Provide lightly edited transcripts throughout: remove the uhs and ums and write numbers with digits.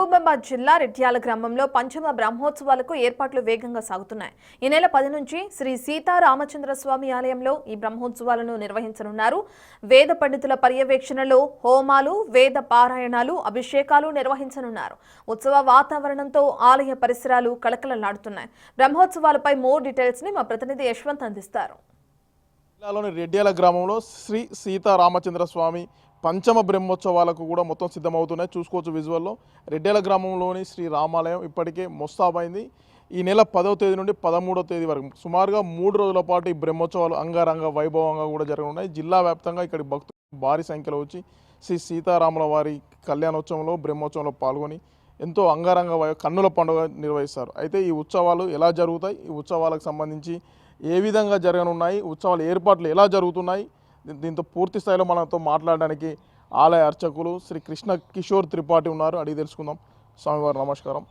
మహబూబాబాద్ జిల్లా రెడ్యాల గ్రామంలో పంచమ బ్రహ్మోత్సవాలకు ఏర్పాట్లు వేగంగా సాగుతున్నాయి. ఈ నెల 10 నుంచి శ్రీ సీతారామచంద్ర స్వామి ఆలయంలో ఈ బ్రహ్మోత్సవాలను నిర్వహించనున్నారు. వేద పండితుల పర్యవేక్షణలో హోమాలు, వేద పారాయణాలు, అభిషేకాలు నిర్వహించనున్నారు. ఉత్సవ వాతావరణంతో ఆలయ పరిసరాలు కళకళలాడుతున్నాయి. బ్రహ్మోత్సవాలపై మోర్ డీటెయిల్స్ ని మా ప్రతినిధి యశ్వంత్ అందిస్తారు. జిల్లాలోని రెడ్యాల గ్రామంలో శ్రీ సీతారామచంద్ర స్వామి పంచమ బ్రహ్మోత్సవాలకు కూడా మొత్తం సిద్ధమవుతున్నాయి. చూసుకోవచ్చు విజువల్లో. రెడ్యాల గ్రామంలోని శ్రీ రామాలయం ఇప్పటికే మొస్తాబైంది. ఈ నెల 10వ తేదీ నుండి 13వ తేదీ వరకు సుమారుగా 3 రోజుల పాటు ఈ బ్రహ్మోత్సవాలు అంగరంగ వైభవంగా కూడా జరగనున్నాయి. జిల్లా వ్యాప్తంగా ఇక్కడి భక్తులు భారీ సంఖ్యలో వచ్చి శ్రీ సీతారాముల వారి కళ్యాణోత్సవంలో బ్రహ్మోత్సవంలో పాల్గొని ఎంతో అంగరంగ కన్నుల పండుగ నిర్వహిస్తారు. అయితే ఈ ఉత్సవాలు ఎలా జరుగుతాయి, ఈ ఉత్సవాలకు సంబంధించి ఏ విధంగా జరగనున్నాయి, ఉత్సవాల ఏర్పాట్లు ఎలా జరుగుతున్నాయి, దీంతో పూర్తి స్థాయిలో మనతో మాట్లాడడానికి ఆలయ అర్చకులు శ్రీ కృష్ణ కిషోర్ త్రిపాఠి ఉన్నారు. అడిగి తెలుసుకుందాం. స్వామివారు నమస్కారం.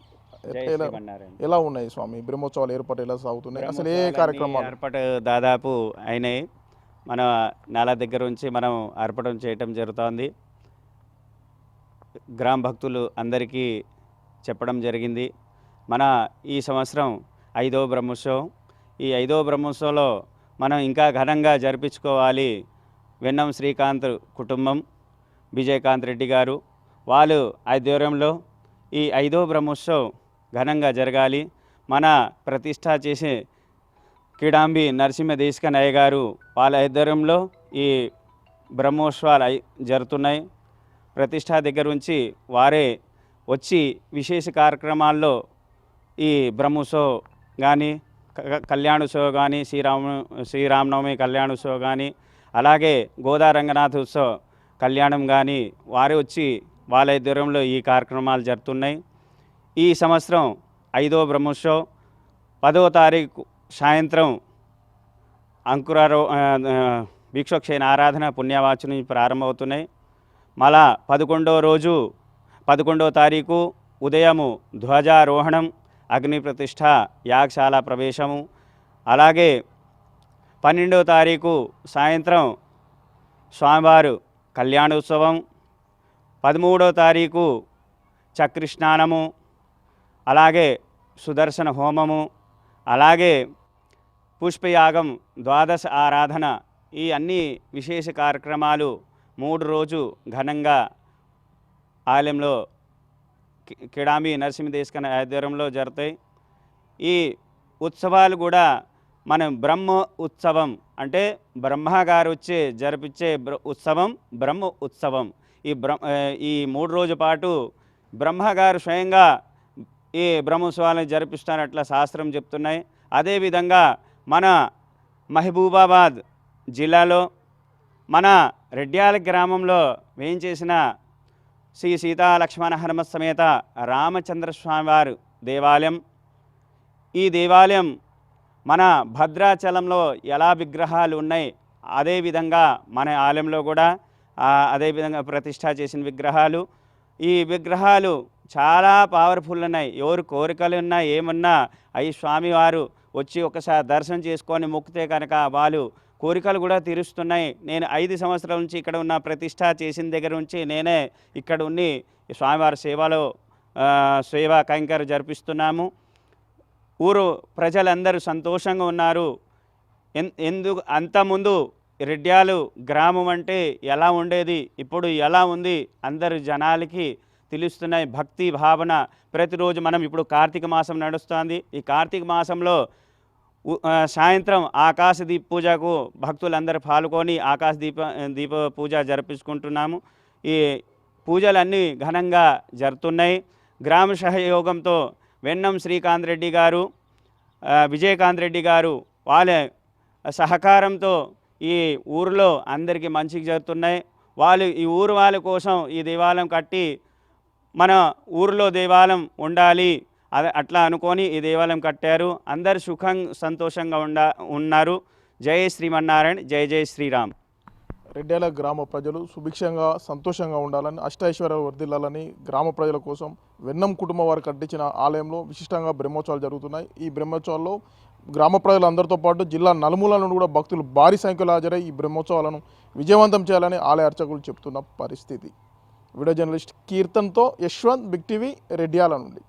ఎలా ఉన్నాయి స్వామి బ్రహ్మోత్సవాలు ఏర్పాటు ఎలా సాగుతున్నాయి, అసలు ఏ కార్యక్రమాలు ఏర్పాటు దాదాపు అయినాయి? మన నెల దగ్గర నుంచి మనం అర్పణం చేయటం జరుగుతోంది. గ్రామ భక్తులు అందరికీ చెప్పడం జరిగింది. మన ఈ సంవత్సరం 5వ బ్రహ్మోత్సవం. ఈ 5వ బ్రహ్మోత్సవంలో మనం ఇంకా ఘనంగా జరిపించుకోవాలి. వెన్నం శ్రీకాంత్ కుటుంబం, విజయకాంత్ రెడ్డి గారు వాళ్ళు ఆధ్వర్యంలో ఈ 5వ బ్రహ్మోత్సవం ఘనంగా జరగాలి. మన ప్రతిష్ఠ చేసే కిడాంబి నరసింహ దేశికనయ్య గారు వాళ్ళ ఆధ్వర్యంలో ఈ బ్రహ్మోత్సవాలు జరుగుతున్నాయి. ప్రతిష్ఠ దగ్గర నుంచి వారే వచ్చి విశేష కార్యక్రమాల్లో ఈ బ్రహ్మోత్సవం కానీ, కళ్యాణోత్సవం కానీ, శ్రీరామనవమి కళ్యాణోత్సవం కానీ, అలాగే గోదా రంగనాథ ఉత్సవ కళ్యాణం కానీ వారే వచ్చి వాళ్ళ ఆధ్వర్యంలో ఈ కార్యక్రమాలు జరుగుతున్నాయి. ఈ సంవత్సరం 5వ బ్రహ్మోత్సవం 10వ తారీఖు సాయంత్రం భిక్షోక్షేణ ఆరాధన పుణ్యవాచు నుంచి ప్రారంభమవుతున్నాయి. మళ్ళా 11వ తారీఖు ఉదయము ధ్వజారోహణం, అగ్ని ప్రతిష్ఠ, యాగశాల ప్రవేశము, అలాగే 12వ తారీఖు సాయంత్రం స్వామివారు కళ్యాణోత్సవం, 13వ తారీఖు చక్రి స్నానము, అలాగే సుదర్శన హోమము, అలాగే పుష్పయాగం, ద్వాదశ ఆరాధన, ఈ అన్ని విశేష కార్యక్రమాలు 3 రోజు ఘనంగా ఆలయంలో కిడాంబి నరసింహదేశిక ఆధ్వర్యంలో జరుగుతాయి. ఈ ఉత్సవాలు కూడా మనం బ్రహ్మ ఉత్సవం అంటే బ్రహ్మగారు వచ్చి జరిపించే ఉత్సవం బ్రహ్మ ఉత్సవం. ఈ 3 రోజుల పాటు బ్రహ్మగారు స్వయంగా ఈ బ్రహ్మోత్సవాలను జరిపిస్తారట్లా శాస్త్రం చెప్తున్నాయి. అదేవిధంగా మన మహబూబాబాద్ జిల్లాలో మన రెడ్యాల గ్రామంలో వేయించేసిన శ్రీ సీతా లక్ష్మణ హనుమ సమేత రామచంద్ర స్వామివారు దేవాలయం. ఈ దేవాలయం మన భద్రాచలంలో ఎలా విగ్రహాలు ఉన్నాయి అదేవిధంగా మన ఆలయంలో కూడా అదేవిధంగా ప్రతిష్ఠ చేసిన విగ్రహాలు. ఈ విగ్రహాలు చాలా పవర్ఫుల్ ఉన్నాయి. ఎవరు కోరికలు ఉన్నా ఏమన్నా అవి స్వామివారు వచ్చి ఒకసారి దర్శనం చేసుకొని మొక్కితే కనుక వాళ్ళు కోరికలు కూడా తీరుస్తున్నాయి. నేను 5 సంవత్సరాల నుంచి ఇక్కడ ఉన్న ప్రతిష్ఠ చేసిన దగ్గర నుంచి నేనే ఇక్కడ ఉండి స్వామివారి సేవలో సేవా కైంకర్యం జరిపిస్తున్నాము. ఊరు ప్రజలందరూ సంతోషంగా ఉన్నారు. ఎందుకు అంతకుముందు రెడ్యాలు గ్రామం అంటే ఎలా ఉండేది, ఇప్పుడు ఎలా ఉంది అందరు జనాలకి తెలుస్తున్నాయి. భక్తి భావన ప్రతిరోజు మనం ఇప్పుడు కార్తీక మాసం నడుస్తుంది. ఈ కార్తీక మాసంలో సాయంత్రం ఆకాశ దీప పూజకు భక్తులందరూ పాల్గొని ఆకాశ దీప పూజ జరిపించుకుంటున్నాము. ఈ పూజలన్నీ ఘనంగా జరుగుతున్నాయి. గ్రామ సహయోగంతో వెన్నం శ్రీకాంత్ రెడ్డి గారు, విజయకాంత్ రెడ్డి గారు వాళ్ళ సహకారంతో ఈ ఊరిలో అందరికీ మంచిగా జరుగుతున్నాయి. వాళ్ళు ఈ ఊరు వాళ్ళ కోసం ఈ దేవాలయం కట్టి మన ఊరిలో దేవాలయం ఉండాలి అట్లా అనుకొని ఈ దేవాలయం కట్టారు. అందరు సంతోషంగా ఉన్నారు. జై శ్రీమన్నారాయణ, జై జై శ్రీరామ్. రెడ్యాల గ్రామ ప్రజలు సుభిక్షంగా సంతోషంగా ఉండాలని, అష్టైశ్వర్యాలు వర్ధిల్లాలని గ్రామ ప్రజల కోసం వెన్నం కుటుంబం వారు కట్టించిన ఆలయంలో విశిష్టంగా బ్రహ్మోత్సవాలు జరుగుతున్నాయి. ఈ బ్రహ్మోత్సవాల్లో గ్రామ ప్రజలందరితో పాటు జిల్లా నలుమూలల నుండి కూడా భక్తులు భారీ సంఖ్యలో హాజరై ఈ బ్రహ్మోత్సవాలను విజయవంతం చేయాలని ఆలయ అర్చకులు చెప్తున్న పరిస్థితి. వీడియో జర్నలిస్ట్ కీర్తన్తో యశ్వంత్, బిగ్ టీవీ, రెడ్యాల నుండి.